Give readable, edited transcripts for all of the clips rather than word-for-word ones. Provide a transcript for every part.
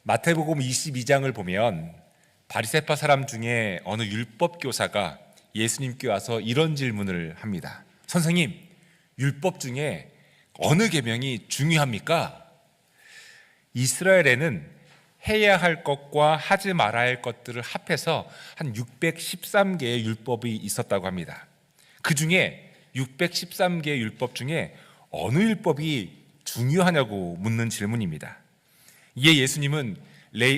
마태복음 22장을 보면 바리새파 사람 중에 어느 율법 교사가 예수님께 와서 이런 질문을 합니다. 선생님, 율법 중에 어느 계명이 중요합니까? 이스라엘에는 해야 할 것과 하지 말아야 할 것들을 합해서 한 613개의 율법이 있었다고 합니다. 그 중에 613개의 율법 중에 어느 율법이 중요하냐고 묻는 질문입니다. 이에 예수님은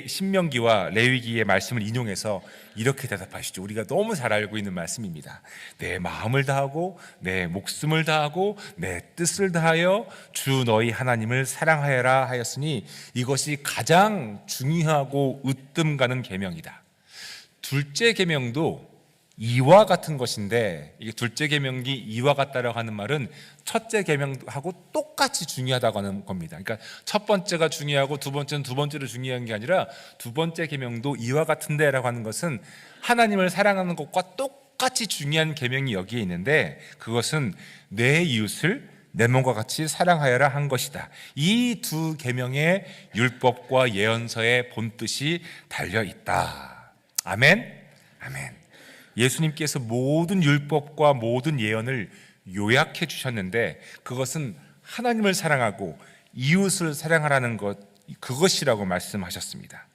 신명기와 레위기의 말씀을 인용해서 이렇게 대답하시죠. 우리가 너무 잘 알고 있는 말씀입니다. 내 마음을 다하고 내 목숨을 다하고 내 뜻을 다하여 주 너희 하나님을 사랑하여라 하였으니 이것이 가장 중요하고 으뜸 가는 계명이다. 둘째 계명도 이와 같은 것인데, 이게 둘째 계명이 이와 같다라고 하는 말은 첫째 계명하고 똑같이 중요하다고 하는 겁니다. 그러니까 첫 번째가 중요하고 두 번째는 두 번째로 중요한 게 아니라 두 번째 계명도 이와 같은데라고 하는 것은 하나님을 사랑하는 것과 똑같이 중요한 계명이 여기에 있는데, 그것은 내 이웃을 내 몸과 같이 사랑하여라 한 것이다. 이 두 계명의 율법과 예언서의 본뜻이 달려 있다. 아멘. 아멘. 예수님께서 모든 율법과 모든 예언을 요약해 주셨는데, 그것은 하나님을 사랑하고 이웃을 사랑하라는 것, 그것이라고 말씀하셨습니다.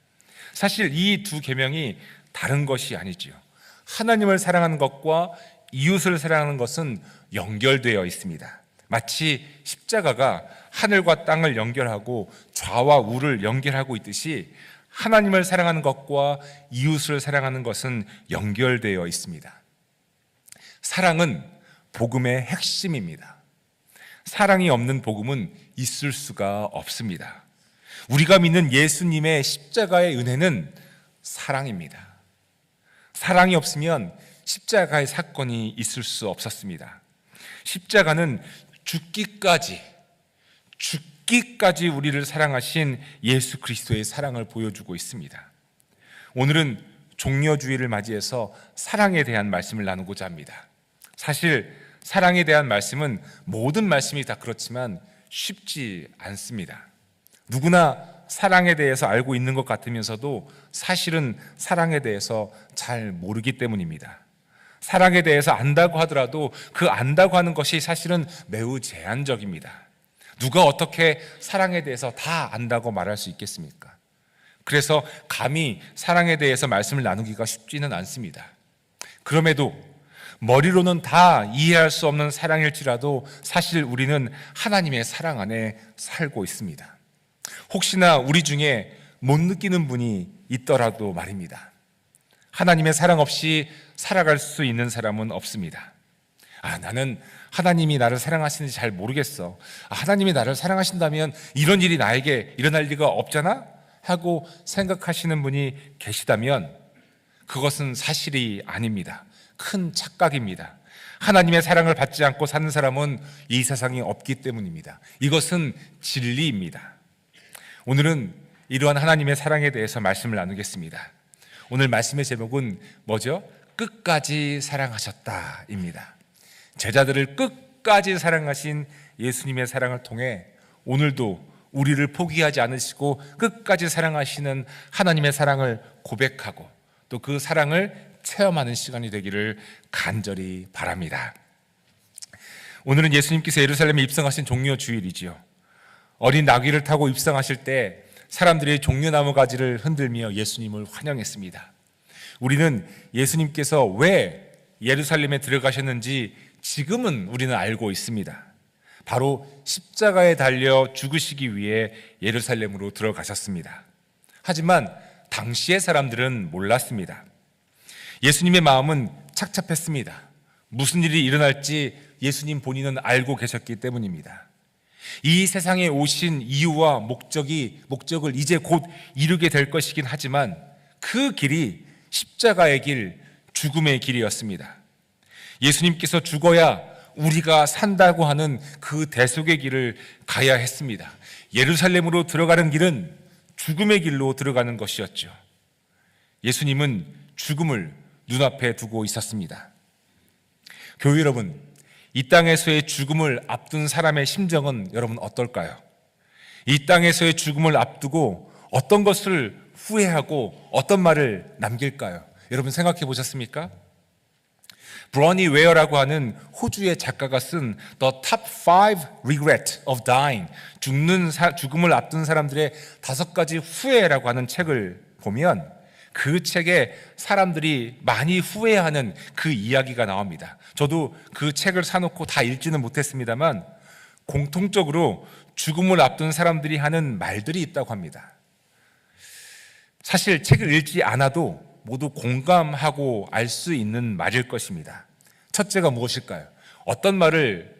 사실 이 두 계명이 다른 것이 아니지요. 하나님을 사랑하는 것과 이웃을 사랑하는 것은 연결되어 있습니다. 마치 십자가가 하늘과 땅을 연결하고 좌와 우를 연결하고 있듯이 하나님을 사랑하는 것과 이웃을 사랑하는 것은 연결되어 있습니다. 사랑은 복음의 핵심입니다. 사랑이 없는 복음은 있을 수가 없습니다. 우리가 믿는 예수님의 십자가의 은혜는 사랑입니다. 사랑이 없으면 십자가의 사건이 있을 수 없었습니다. 십자가는 죽기까지 우리를 사랑하신 예수 그리스도의 사랑을 보여주고 있습니다. 오늘은 종려주의를 맞이해서 사랑에 대한 말씀을 나누고자 합니다. 사실 사랑에 대한 말씀은 모든 말씀이 다 그렇지만 쉽지 않습니다. 누구나 사랑에 대해서 알고 있는 것 같으면서도 사실은 사랑에 대해서 잘 모르기 때문입니다. 사랑에 대해서 안다고 하더라도 그 안다고 하는 것이 사실은 매우 제한적입니다. 누가 어떻게 사랑에 대해서 다 안다고 말할 수 있겠습니까? 그래서 감히 사랑에 대해서 말씀을 나누기가 쉽지는 않습니다. 그럼에도 머리로는 다 이해할 수 없는 사랑일지라도 사실 우리는 하나님의 사랑 안에 살고 있습니다. 혹시나 우리 중에 못 느끼는 분이 있더라도 말입니다. 하나님의 사랑 없이 살아갈 수 있는 사람은 없습니다. 나는 하나님이 나를 사랑하시는지 잘 모르겠어. 하나님이 나를 사랑하신다면 이런 일이 나에게 일어날 리가 없잖아? 하고 생각하시는 분이 계시다면 그것은 사실이 아닙니다. 큰 착각입니다. 하나님의 사랑을 받지 않고 사는 사람은 이 세상에 없기 때문입니다. 이것은 진리입니다. 오늘은 이러한 하나님의 사랑에 대해서 말씀을 나누겠습니다. 오늘 말씀의 제목은 뭐죠? 끝까지 사랑하셨다입니다. 제자들을 끝까지 사랑하신 예수님의 사랑을 통해 오늘도 우리를 포기하지 않으시고 끝까지 사랑하시는 하나님의 사랑을 고백하고 또 그 사랑을 체험하는 시간이 되기를 간절히 바랍니다. 오늘은 예수님께서 예루살렘에 입성하신 종려주일이지요. 어린 나귀를 타고 입성하실 때 사람들이 종려나무 가지를 흔들며 예수님을 환영했습니다. 우리는 예수님께서 왜 예루살렘에 들어가셨는지 지금은 우리는 알고 있습니다. 바로 십자가에 달려 죽으시기 위해 예루살렘으로 들어가셨습니다. 하지만 당시의 사람들은 몰랐습니다. 예수님의 마음은 착잡했습니다. 무슨 일이 일어날지 예수님 본인은 알고 계셨기 때문입니다. 이 세상에 오신 이유와 목적을 이제 곧 이루게 될 것이긴 하지만 그 길이 십자가의 길, 죽음의 길이었습니다. 예수님께서 죽어야 우리가 산다고 하는 그 대속의 길을 가야 했습니다. 예루살렘으로 들어가는 길은 죽음의 길로 들어가는 것이었죠. 예수님은 죽음을 눈앞에 두고 있었습니다. 교회 여러분, 이 땅에서의 죽음을 앞둔 사람의 심정은 여러분 어떨까요? 이 땅에서의 죽음을 앞두고 어떤 것을 후회하고 어떤 말을 남길까요? 여러분 생각해 보셨습니까? 브로니 웨어라고 하는 호주의 작가가 쓴 The Top 5 Regret of Dying, 죽음을 앞둔 사람들의 5가지 후회라고 하는 책을 보면 그 책에 사람들이 많이 후회하는 그 이야기가 나옵니다. 저도 그 책을 사놓고 다 읽지는 못했습니다만 공통적으로 죽음을 앞둔 사람들이 하는 말들이 있다고 합니다. 사실 책을 읽지 않아도 모두 공감하고 알 수 있는 말일 것입니다. 첫째가 무엇일까요? 어떤 말을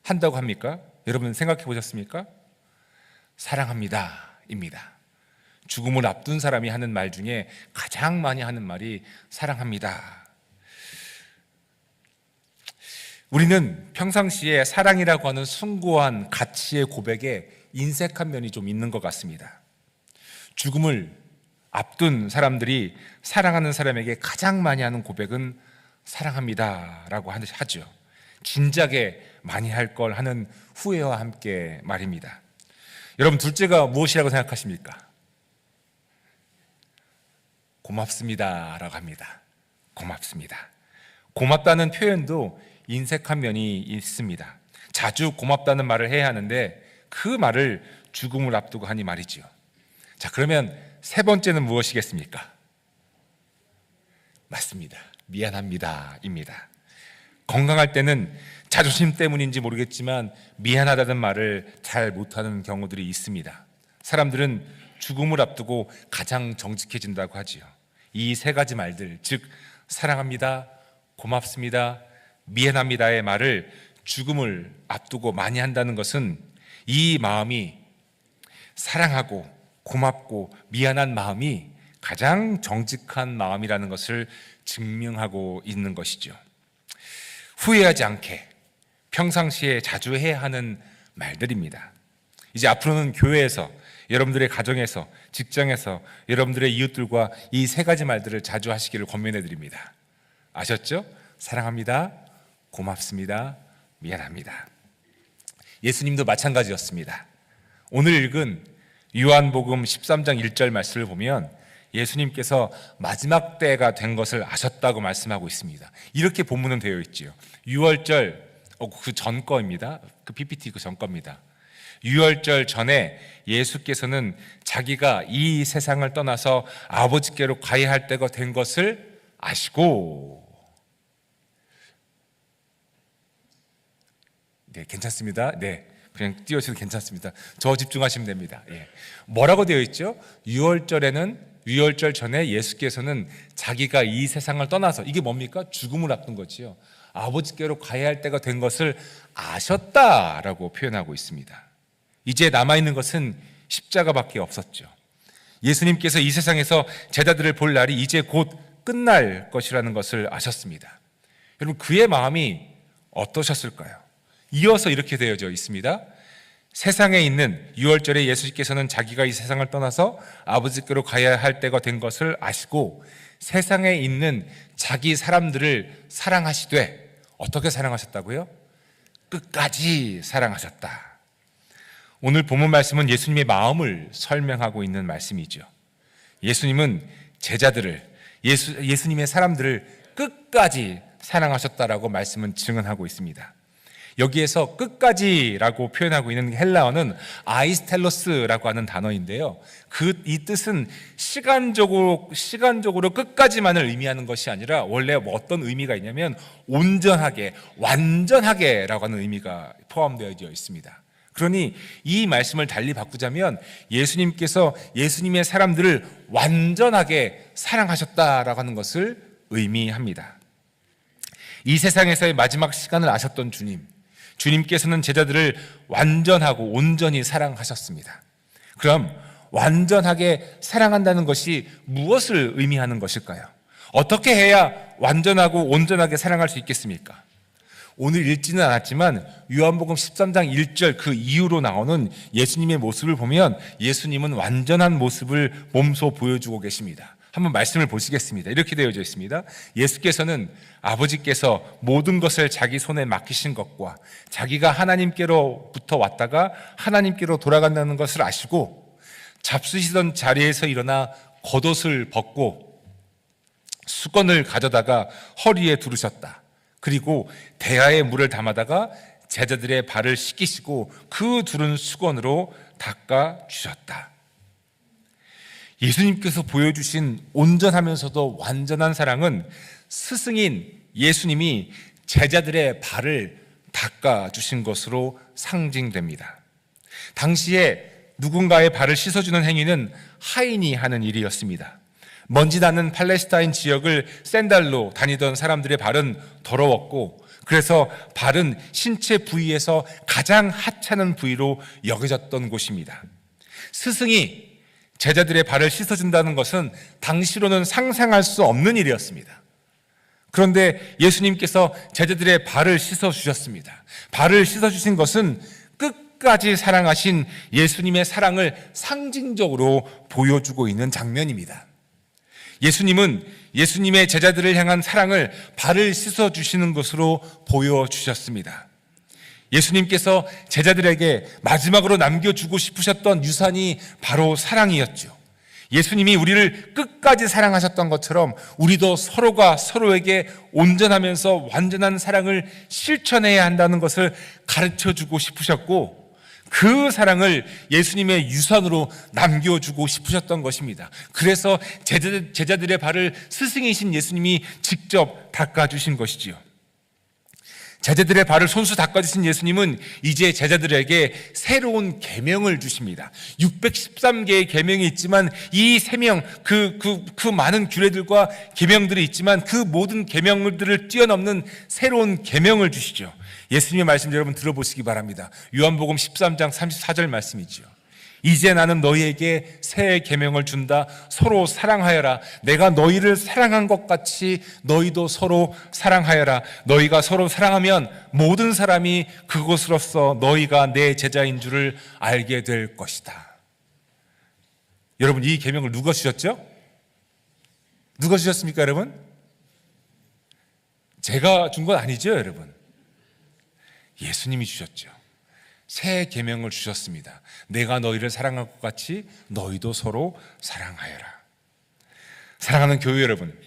한다고 합니까? 여러분 생각해 보셨습니까? 사랑합니다 입니다. 죽음을 앞둔 사람이 하는 말 중에 가장 많이 하는 말이 사랑합니다. 우리는 평상시에 사랑이라고 하는 숭고한 가치의 고백에 인색한 면이 좀 있는 것 같습니다. 죽음을 앞둔 사람들이 사랑하는 사람에게 가장 많이 하는 고백은 사랑합니다 라고 하죠. 진작에 많이 할 걸 하는 후회와 함께 말입니다. 여러분, 둘째가 무엇이라고 생각하십니까? 고맙습니다 라고 합니다. 고맙습니다. 고맙다는 표현도 인색한 면이 있습니다. 자주 고맙다는 말을 해야 하는데 그 말을 죽음을 앞두고 하니 말이죠. 자, 그러면 세 번째는 무엇이겠습니까? 맞습니다. 미안합니다 입니다. 건강할 때는 자존심 때문인지 모르겠지만 미안하다는 말을 잘 못하는 경우들이 있습니다. 사람들은 죽음을 앞두고 가장 정직해진다고 하지요. 이 3가지 말들, 즉 사랑합니다, 고맙습니다, 미안합니다의 말을 죽음을 앞두고 많이 한다는 것은 이 마음이, 사랑하고 고맙고 미안한 마음이 가장 정직한 마음이라는 것을 증명하고 있는 것이죠. 후회하지 않게 평상시에 자주 해야 하는 말들입니다. 이제 앞으로는 교회에서, 여러분들의 가정에서, 직장에서 여러분들의 이웃들과 이 3가지 말들을 자주 하시기를 권면해 드립니다. 아셨죠? 사랑합니다, 고맙습니다, 미안합니다. 예수님도 마찬가지였습니다. 오늘 읽은 요한복음 13장 1절 말씀을 보면 예수님께서 마지막 때가 된 것을 아셨다고 말씀하고 있습니다. 이렇게 본문은 되어 있지요. 6월절, 그 전 거입니다. 그 PPT 그 전 겁니다. 6월절 전에 예수께서는 자기가 이 세상을 떠나서 아버지께로 가야 할 때가 된 것을 아시고, 네, 괜찮습니다. 네, 그냥 띄워주셔도 괜찮습니다. 저 집중하시면 됩니다. 예. 뭐라고 되어 있죠? 6월절 전에 예수께서는 자기가 이 세상을 떠나서, 이게 뭡니까? 죽음을 앞둔 거지요. 아버지께로 가야 할 때가 된 것을 아셨다라고 표현하고 있습니다. 이제 남아있는 것은 십자가밖에 없었죠. 예수님께서 이 세상에서 제자들을 볼 날이 이제 곧 끝날 것이라는 것을 아셨습니다. 여러분, 그의 마음이 어떠셨을까요? 이어서 이렇게 되어져 있습니다. 세상에 있는 6월절에 예수께서는 자기가 이 세상을 떠나서 아버지께로 가야 할 때가 된 것을 아시고 세상에 있는 자기 사람들을 사랑하시되, 어떻게 사랑하셨다고요? 끝까지 사랑하셨다. 오늘 본문 말씀은 예수님의 마음을 설명하고 있는 말씀이죠. 예수님은 제자들을, 예수님의 사람들을 끝까지 사랑하셨다라고 말씀은 증언하고 있습니다. 여기에서 끝까지라고 표현하고 있는 헬라어는 아이스텔로스라고 하는 단어인데요. 이 뜻은 시간적으로 끝까지만을 의미하는 것이 아니라 원래 어떤 의미가 있냐면 온전하게, 완전하게라고 하는 의미가 포함되어 있습니다. 그러니 이 말씀을 달리 바꾸자면 예수님께서 예수님의 사람들을 완전하게 사랑하셨다라고 하는 것을 의미합니다. 이 세상에서의 마지막 시간을 아셨던 주님께서는 제자들을 완전하고 온전히 사랑하셨습니다. 그럼 완전하게 사랑한다는 것이 무엇을 의미하는 것일까요? 어떻게 해야 완전하고 온전하게 사랑할 수 있겠습니까? 오늘 읽지는 않았지만 요한복음 13장 1절 그 이후로 나오는 예수님의 모습을 보면 예수님은 완전한 모습을 몸소 보여주고 계십니다. 한번 말씀을 보시겠습니다. 이렇게 되어져 있습니다. 예수께서는 아버지께서 모든 것을 자기 손에 맡기신 것과 자기가 하나님께로부터 왔다가 하나님께로 돌아간다는 것을 아시고 잡수시던 자리에서 일어나 겉옷을 벗고 수건을 가져다가 허리에 두르셨다. 그리고 대야에 물을 담아다가 제자들의 발을 씻기시고 그 두른 수건으로 닦아 주셨다. 예수님께서 보여주신 온전하면서도 완전한 사랑은 스승인 예수님이 제자들의 발을 닦아 주신 것으로 상징됩니다. 당시에 누군가의 발을 씻어주는 행위는 하인이 하는 일이었습니다. 먼지 나는 팔레스타인 지역을 샌들로 다니던 사람들의 발은 더러웠고, 그래서 발은 신체 부위에서 가장 하찮은 부위로 여겨졌던 곳입니다. 스승이 제자들의 발을 씻어준다는 것은 당시로는 상상할 수 없는 일이었습니다. 그런데 예수님께서 제자들의 발을 씻어주셨습니다. 발을 씻어주신 것은 끝까지 사랑하신 예수님의 사랑을 상징적으로 보여주고 있는 장면입니다. 예수님은 예수님의 제자들을 향한 사랑을 발을 씻어주시는 것으로 보여주셨습니다. 예수님께서 제자들에게 마지막으로 남겨주고 싶으셨던 유산이 바로 사랑이었죠. 예수님이 우리를 끝까지 사랑하셨던 것처럼 우리도 서로가 서로에게 온전하면서 완전한 사랑을 실천해야 한다는 것을 가르쳐주고 싶으셨고, 그 사랑을 예수님의 유산으로 남겨주고 싶으셨던 것입니다. 그래서 제자들의 발을 스승이신 예수님이 직접 닦아주신 것이지요. 제자들의 발을 손수 닦아주신 예수님은 이제 제자들에게 새로운 계명을 주십니다. 613개의 계명이 있지만 이 세명, 그 많은 규례들과 계명들이 있지만 그 모든 계명들을 뛰어넘는 새로운 계명을 주시죠. 예수님의 말씀 여러분 들어보시기 바랍니다. 요한복음 13장 34절 말씀이죠. 이제 나는 너희에게 새 계명을 준다. 서로 사랑하여라. 내가 너희를 사랑한 것 같이 너희도 서로 사랑하여라. 너희가 서로 사랑하면 모든 사람이 그것으로써 너희가 내 제자인 줄을 알게 될 것이다. 여러분, 이 계명을 누가 주셨죠? 누가 주셨습니까, 여러분? 제가 준 건 아니죠, 여러분. 예수님이 주셨죠. 새 계명을 주셨습니다. 내가 너희를 사랑한 것 같이 너희도 서로 사랑하여라. 사랑하는 교회 여러분,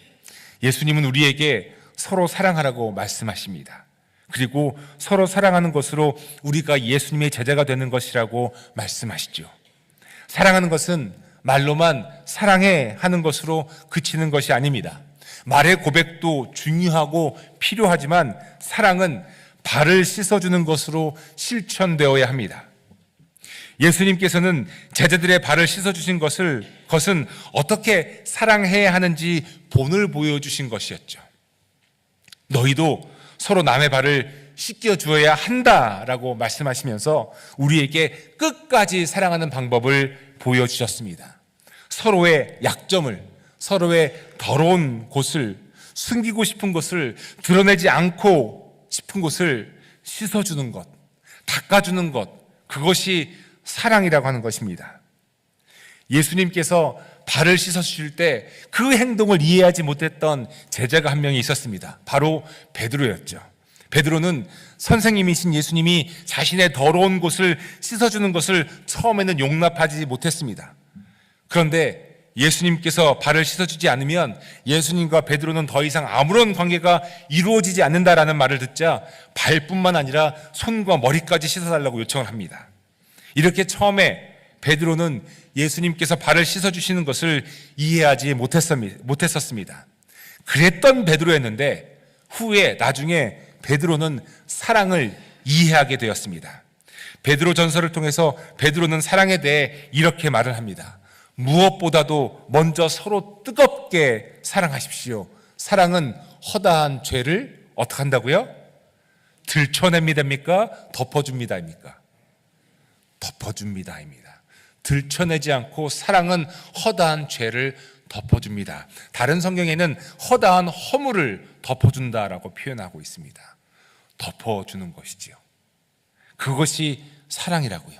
예수님은 우리에게 서로 사랑하라고 말씀하십니다. 그리고 서로 사랑하는 것으로 우리가 예수님의 제자가 되는 것이라고 말씀하시죠. 사랑하는 것은 말로만 사랑해 하는 것으로 그치는 것이 아닙니다. 말의 고백도 중요하고 필요하지만 사랑은 발을 씻어주는 것으로 실천되어야 합니다. 예수님께서는 제자들의 발을 씻어주신 것은 어떻게 사랑해야 하는지 본을 보여주신 것이었죠. 너희도 서로 남의 발을 씻겨주어야 한다라고 말씀하시면서 우리에게 끝까지 사랑하는 방법을 보여주셨습니다. 서로의 약점을, 서로의 더러운 곳을, 숨기고 싶은 것을, 드러내지 않고 싶은 곳을 씻어주는 것, 닦아주는 것, 그것이 사랑이라고 하는 것입니다. 예수님께서 발을 씻어주실 때 그 행동을 이해하지 못했던 제자가 한 명이 있었습니다. 바로 베드로였죠. 베드로는 선생님이신 예수님이 자신의 더러운 곳을 씻어주는 것을 처음에는 용납하지 못했습니다. 그런데 예수님께서 발을 씻어주지 않으면 예수님과 베드로는 더 이상 아무런 관계가 이루어지지 않는다라는 말을 듣자 발뿐만 아니라 손과 머리까지 씻어달라고 요청을 합니다. 이렇게 처음에 베드로는 예수님께서 발을 씻어주시는 것을 이해하지 못했었습니다. 그랬던 베드로였는데 후에 나중에 베드로는 사랑을 이해하게 되었습니다. 베드로 전설을 통해서 베드로는 사랑에 대해 이렇게 말을 합니다. 무엇보다도 먼저 서로 뜨겁게 사랑하십시오. 사랑은 허다한 죄를 어떻게 한다고요? 들춰냅니다입니까? 덮어줍니다입니까? 덮어줍니다입니다. 들춰내지 않고 사랑은 허다한 죄를 덮어줍니다. 다른 성경에는 허다한 허물을 덮어준다라고 표현하고 있습니다. 덮어주는 것이지요. 그것이 사랑이라고요.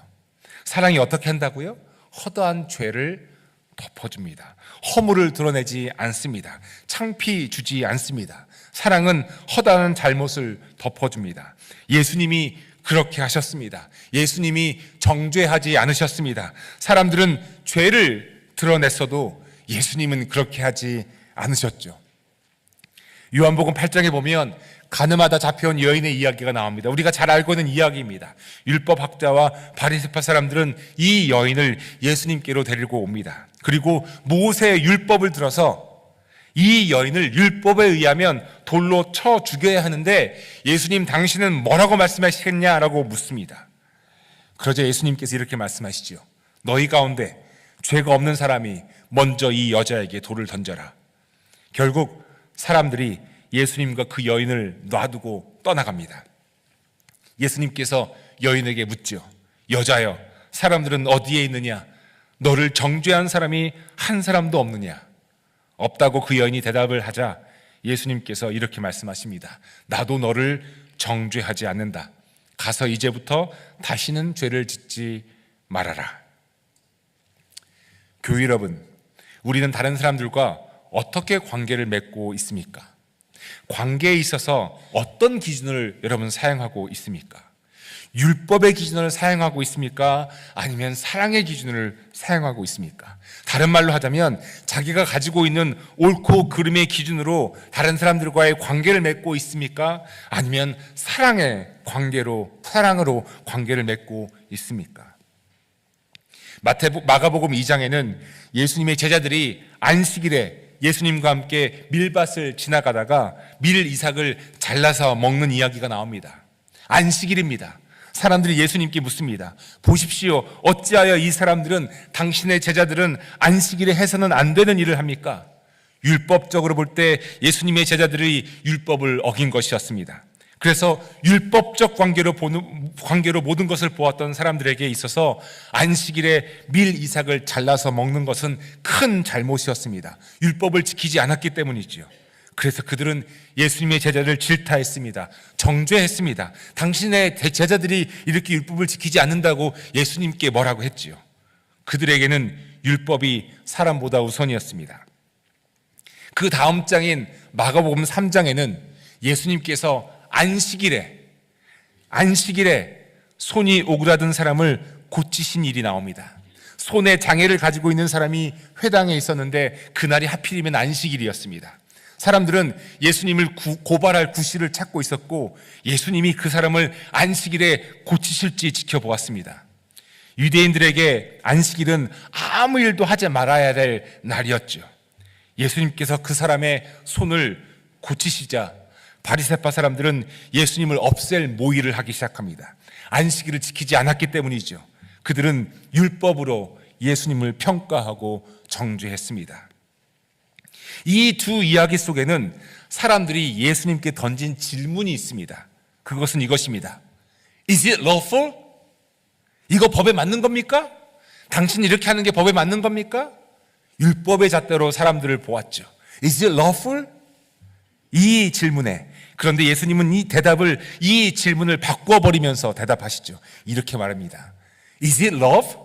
사랑이 어떻게 한다고요? 허다한 죄를 덮어줍니다. 허물을 드러내지 않습니다. 창피 주지 않습니다. 사랑은 허다한 잘못을 덮어줍니다. 예수님이 그렇게 하셨습니다. 예수님이 정죄하지 않으셨습니다. 사람들은 죄를 드러냈어도 예수님은 그렇게 하지 않으셨죠. 요한복음 8장에 보면 가늠하다 잡혀온 여인의 이야기가 나옵니다. 우리가 잘 알고 있는 이야기입니다. 율법학자와 바리새파 사람들은 이 여인을 예수님께로 데리고 옵니다. 그리고 모세의 율법을 들어서 이 여인을 율법에 의하면 돌로 쳐 죽여야 하는데 예수님 당신은 뭐라고 말씀하시겠냐라고 묻습니다. 그러자 예수님께서 이렇게 말씀하시죠. 너희 가운데 죄가 없는 사람이 먼저 이 여자에게 돌을 던져라. 결국 사람들이 예수님과 그 여인을 놔두고 떠나갑니다. 예수님께서 여인에게 묻죠. 여자여, 사람들은 어디에 있느냐? 너를 정죄한 사람이 한 사람도 없느냐? 없다고 그 여인이 대답을 하자 예수님께서 이렇게 말씀하십니다. 나도 너를 정죄하지 않는다. 가서 이제부터 다시는 죄를 짓지 말아라. 교회 여러분, 우리는 다른 사람들과 어떻게 관계를 맺고 있습니까? 관계에 있어서 어떤 기준을 여러분 사용하고 있습니까? 율법의 기준을 사용하고 있습니까? 아니면 사랑의 기준을 사용하고 있습니까? 다른 말로 하자면 자기가 가지고 있는 옳고 그름의 기준으로 다른 사람들과의 관계를 맺고 있습니까? 아니면 사랑으로 관계를 맺고 있습니까? 마가복음 2장에는 예수님의 제자들이 안식일에 예수님과 함께 밀밭을 지나가다가 밀 이삭을 잘라서 먹는 이야기가 나옵니다. 안식일입니다. 사람들이 예수님께 묻습니다. 보십시오. 어찌하여 이 사람들은, 당신의 제자들은 안식일에 해서는 안 되는 일을 합니까? 율법적으로 볼 때 예수님의 제자들이 율법을 어긴 것이었습니다. 그래서 율법적 관계로 모든 것을 보았던 사람들에게 있어서 안식일에 밀 이삭을 잘라서 먹는 것은 큰 잘못이었습니다. 율법을 지키지 않았기 때문이지요. 그래서 그들은 예수님의 제자를 질타했습니다. 정죄했습니다. 당신의 제자들이 이렇게 율법을 지키지 않는다고 예수님께 뭐라고 했지요. 그들에게는 율법이 사람보다 우선이었습니다. 그 다음 장인 마가복음 3장에는 예수님께서 안식일에 손이 오그라든 사람을 고치신 일이 나옵니다. 손에 장애를 가지고 있는 사람이 회당에 있었는데 그날이 하필이면 안식일이었습니다. 사람들은 예수님을 고발할 구실을 찾고 있었고 예수님이 그 사람을 안식일에 고치실지 지켜보았습니다. 유대인들에게 안식일은 아무 일도 하지 말아야 될 날이었죠. 예수님께서 그 사람의 손을 고치시자 바리새파 사람들은 예수님을 없앨 모의를 하기 시작합니다. 안식일을 지키지 않았기 때문이죠. 그들은 율법으로 예수님을 평가하고 정죄했습니다. 이 두 이야기 속에는 사람들이 예수님께 던진 질문이 있습니다. 그것은 이것입니다. Is it lawful? 이거 법에 맞는 겁니까? 당신이 이렇게 하는 게 법에 맞는 겁니까? 율법의 잣대로 사람들을 보았죠. Is it lawful? 이 질문에, 그런데 예수님은 이 질문을 바꿔버리면서 대답하시죠. 이렇게 말합니다. Is it love?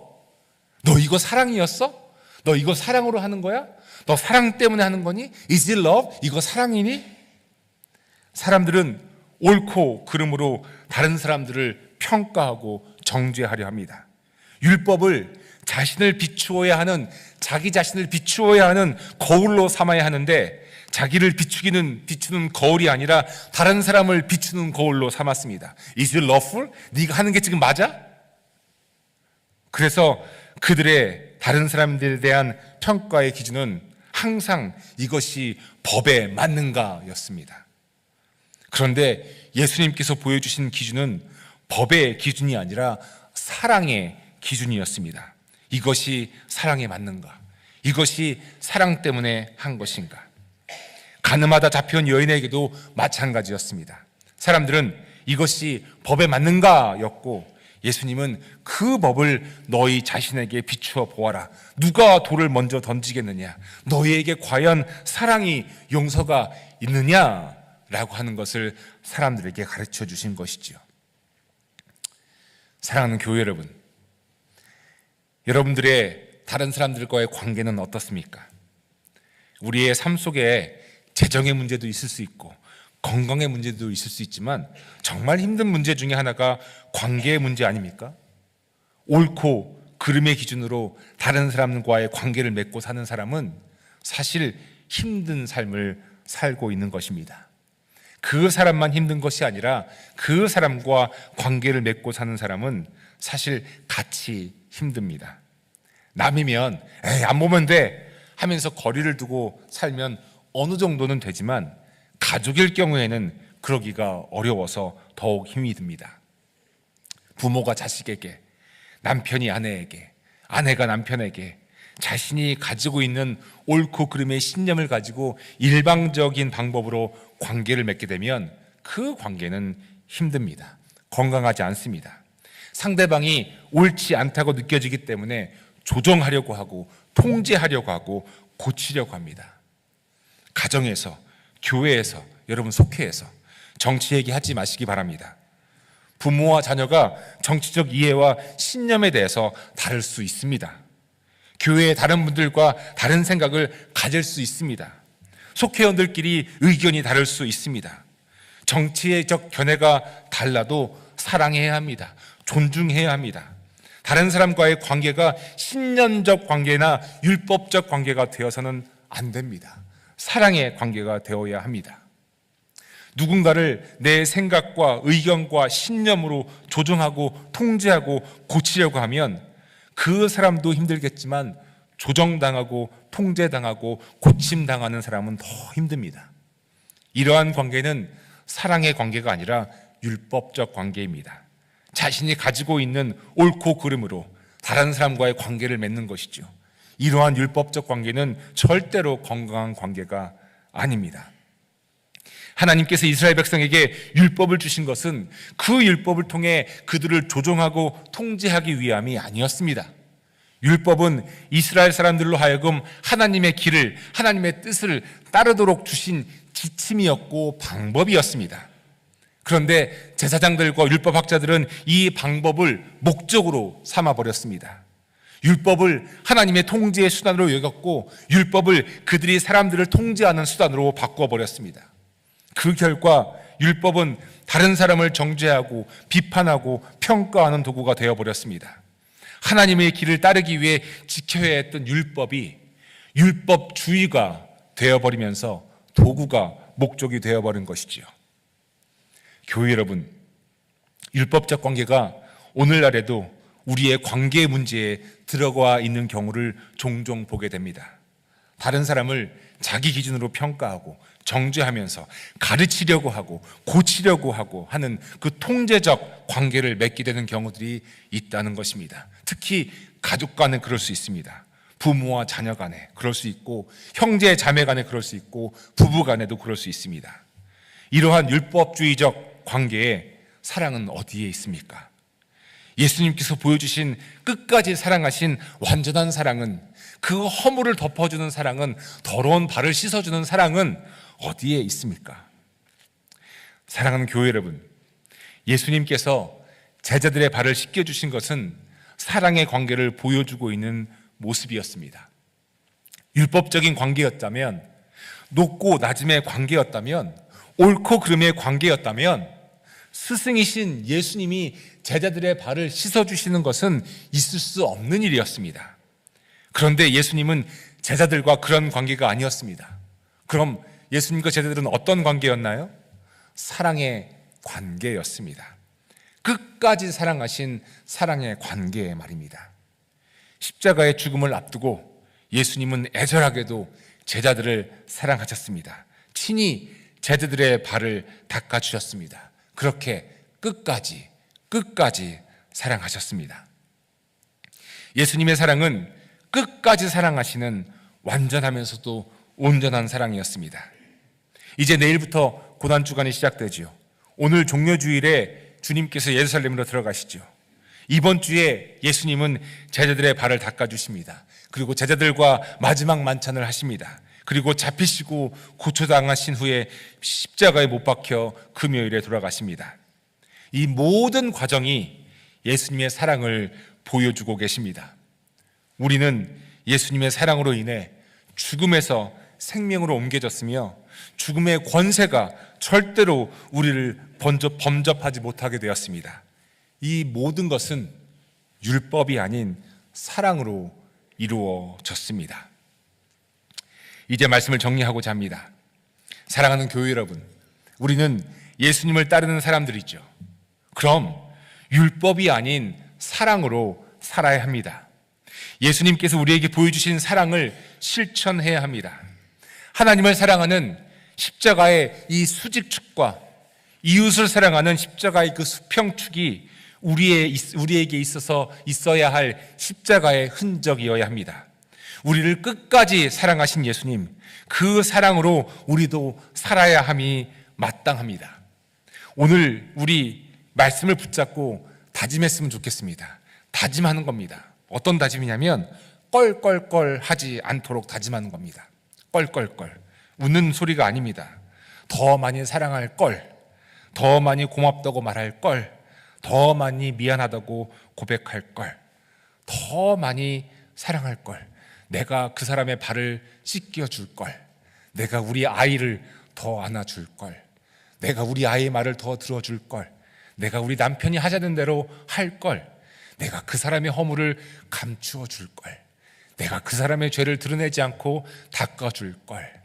너 이거 사랑이었어? 너 이거 사랑으로 하는 거야? 너 사랑 때문에 하는 거니? Is it love? 이거 사랑이니? 사람들은 옳고 그름으로 다른 사람들을 평가하고 정죄하려 합니다. 율법을 자기 자신을 비추어야 하는 거울로 삼아야 하는데 자기를 비추는 거울이 아니라 다른 사람을 비추는 거울로 삼았습니다. Is it lawful? 네가 하는 게 지금 맞아? 그래서 그들의 다른 사람들에 대한 평가의 기준은 항상 이것이 법에 맞는가였습니다. 그런데 예수님께서 보여주신 기준은 법의 기준이 아니라 사랑의 기준이었습니다. 이것이 사랑에 맞는가? 이것이 사랑 때문에 한 것인가? 가늠하다 잡혀온 여인에게도 마찬가지였습니다. 사람들은 이것이 법에 맞는가였고 예수님은 그 법을 너희 자신에게 비추어 보아라. 누가 돌을 먼저 던지겠느냐? 너희에게 과연 사랑이 용서가 있느냐라고 하는 것을 사람들에게 가르쳐 주신 것이지요. 사랑하는 교회 여러분, 여러분들의 다른 사람들과의 관계는 어떻습니까? 우리의 삶 속에 재정의 문제도 있을 수 있고 건강의 문제도 있을 수 있지만 정말 힘든 문제 중에 하나가 관계의 문제 아닙니까? 옳고 그름의 기준으로 다른 사람과의 관계를 맺고 사는 사람은 사실 힘든 삶을 살고 있는 것입니다. 그 사람만 힘든 것이 아니라 그 사람과 관계를 맺고 사는 사람은 사실 같이 힘듭니다. 남이면 에이, 안 보면 돼 하면서 거리를 두고 살면 어느 정도는 되지만 가족일 경우에는 그러기가 어려워서 더욱 힘이 듭니다. 부모가 자식에게, 남편이 아내에게, 아내가 남편에게 자신이 가지고 있는 옳고 그름의 신념을 가지고 일방적인 방법으로 관계를 맺게 되면 그 관계는 힘듭니다. 건강하지 않습니다. 상대방이 옳지 않다고 느껴지기 때문에 조정하려고 하고 통제하려고 하고 고치려고 합니다. 가정에서, 교회에서, 여러분 속회에서 정치 얘기하지 마시기 바랍니다. 부모와 자녀가 정치적 이해와 신념에 대해서 다를 수 있습니다. 교회의 다른 분들과 다른 생각을 가질 수 있습니다. 속회원들끼리 의견이 다를 수 있습니다. 정치적 견해가 달라도 사랑해야 합니다. 존중해야 합니다. 다른 사람과의 관계가 신념적 관계나 율법적 관계가 되어서는 안 됩니다. 사랑의 관계가 되어야 합니다. 누군가를 내 생각과 의견과 신념으로 조정하고 통제하고 고치려고 하면 그 사람도 힘들겠지만 조정당하고 통제당하고 고침당하는 사람은 더 힘듭니다. 이러한 관계는 사랑의 관계가 아니라 율법적 관계입니다. 자신이 가지고 있는 옳고 그름으로 다른 사람과의 관계를 맺는 것이죠. 이러한 율법적 관계는 절대로 건강한 관계가 아닙니다. 하나님께서 이스라엘 백성에게 율법을 주신 것은 그 율법을 통해 그들을 조종하고 통제하기 위함이 아니었습니다. 율법은 이스라엘 사람들로 하여금 하나님의 길을, 하나님의 뜻을 따르도록 주신 지침이었고 방법이었습니다. 그런데 제사장들과 율법학자들은 이 방법을 목적으로 삼아버렸습니다. 율법을 하나님의 통제의 수단으로 여겼고 율법을 그들이 사람들을 통제하는 수단으로 바꿔버렸습니다. 그 결과 율법은 다른 사람을 정죄하고 비판하고 평가하는 도구가 되어버렸습니다. 하나님의 길을 따르기 위해 지켜야 했던 율법이 율법주의가 되어버리면서 도구가 목적이 되어버린 것이지요. 교회 여러분, 율법적 관계가 오늘날에도 우리의 관계 문제에 들어가 있는 경우를 종종 보게 됩니다. 다른 사람을 자기 기준으로 평가하고 정죄하면서 가르치려고 하고 고치려고 하고 하는 그 통제적 관계를 맺게 되는 경우들이 있다는 것입니다. 특히 가족 간에 그럴 수 있습니다. 부모와 자녀 간에 그럴 수 있고 형제 자매 간에 그럴 수 있고 부부 간에도 그럴 수 있습니다. 이러한 율법주의적 관계에 사랑은 어디에 있습니까? 예수님께서 보여주신 끝까지 사랑하신 완전한 사랑은, 그 허물을 덮어주는 사랑은, 더러운 발을 씻어주는 사랑은 어디에 있습니까? 사랑하는 교회 여러분, 예수님께서 제자들의 발을 씻겨주신 것은 사랑의 관계를 보여주고 있는 모습이었습니다. 율법적인 관계였다면, 높고 낮음의 관계였다면, 옳고 그름의 관계였다면 스승이신 예수님이 제자들의 발을 씻어주시는 것은 있을 수 없는 일이었습니다. 그런데 예수님은 제자들과 그런 관계가 아니었습니다. 그럼 예수님과 제자들은 어떤 관계였나요? 사랑의 관계였습니다. 끝까지 사랑하신 사랑의 관계 말입니다. 십자가의 죽음을 앞두고 예수님은 애절하게도 제자들을 사랑하셨습니다. 친히 제자들의 발을 닦아주셨습니다. 그렇게 끝까지 사랑하셨습니다. 예수님의 사랑은 끝까지 사랑하시는 완전하면서도 온전한 사랑이었습니다. 이제 내일부터 고난주간이 시작되지요. 오늘 종려주일에 주님께서 예루살렘으로 들어가시죠. 이번 주에 예수님은 제자들의 발을 닦아주십니다. 그리고 제자들과 마지막 만찬을 하십니다. 그리고 잡히시고 고초당하신 후에 십자가에 못 박혀 금요일에 돌아가십니다. 이 모든 과정이 예수님의 사랑을 보여주고 계십니다. 우리는 예수님의 사랑으로 인해 죽음에서 생명으로 옮겨졌으며 죽음의 권세가 절대로 우리를 범접하지 못하게 되었습니다. 이 모든 것은 율법이 아닌 사랑으로 이루어졌습니다. 이제 말씀을 정리하고자 합니다. 사랑하는 교회 여러분, 우리는 예수님을 따르는 사람들이죠. 그럼 율법이 아닌 사랑으로 살아야 합니다. 예수님께서 우리에게 보여주신 사랑을 실천해야 합니다. 하나님을 사랑하는 십자가의 이 수직축과 이웃을 사랑하는 십자가의 그 수평축이 우리에게 있어야 할 십자가의 흔적이어야 합니다. 우리를 끝까지 사랑하신 예수님, 그 사랑으로 우리도 살아야 함이 마땅합니다. 오늘 우리 말씀을 붙잡고 다짐했으면 좋겠습니다. 다짐하는 겁니다. 어떤 다짐이냐면 껄껄껄 하지 않도록 다짐하는 겁니다. 껄껄껄, 웃는 소리가 아닙니다. 더 많이 사랑할 걸, 더 많이 고맙다고 말할 걸, 더 많이 미안하다고 고백할 걸, 더 많이 사랑할 걸, 내가 그 사람의 발을 씻겨줄 걸, 내가 우리 아이를 더 안아줄 걸, 내가 우리 아이의 말을 더 들어줄 걸, 내가 우리 남편이 하자는 대로 할 걸, 내가 그 사람의 허물을 감추어 줄 걸, 내가 그 사람의 죄를 드러내지 않고 닦아줄 걸,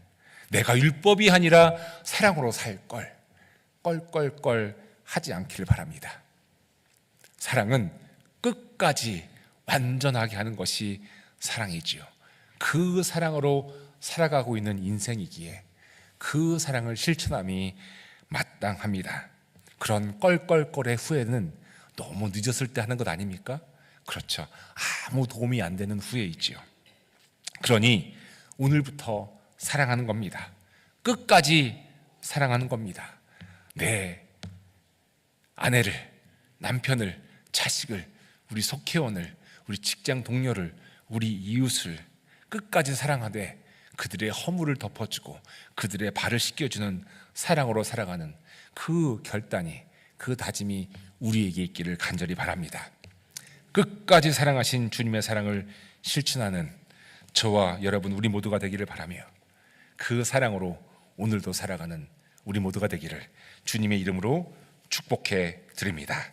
내가 율법이 아니라 사랑으로 살 걸, 껄껄껄 하지 않기를 바랍니다. 사랑은 끝까지 완전하게 하는 것이 사랑이지요. 그 사랑으로 살아가고 있는 인생이기에 그 사랑을 실천함이 마땅합니다. 그런 껄껄껄의 후회는 너무 늦었을 때 하는 것 아닙니까? 그렇죠. 아무 도움이 안 되는 후회이지요. 그러니 오늘부터 사랑하는 겁니다. 끝까지 사랑하는 겁니다. 내 아내를, 남편을, 자식을, 우리 속회원을, 우리 직장 동료를, 우리 이웃을 끝까지 사랑하되 그들의 허물을 덮어주고 그들의 발을 씻겨주는 사랑으로 살아가는 그 결단이, 그 다짐이 우리에게 있기를 간절히 바랍니다. 끝까지 사랑하신 주님의 사랑을 실천하는 저와 여러분, 우리 모두가 되기를 바라며 그 사랑으로 오늘도 살아가는 우리 모두가 되기를 주님의 이름으로 축복해 드립니다.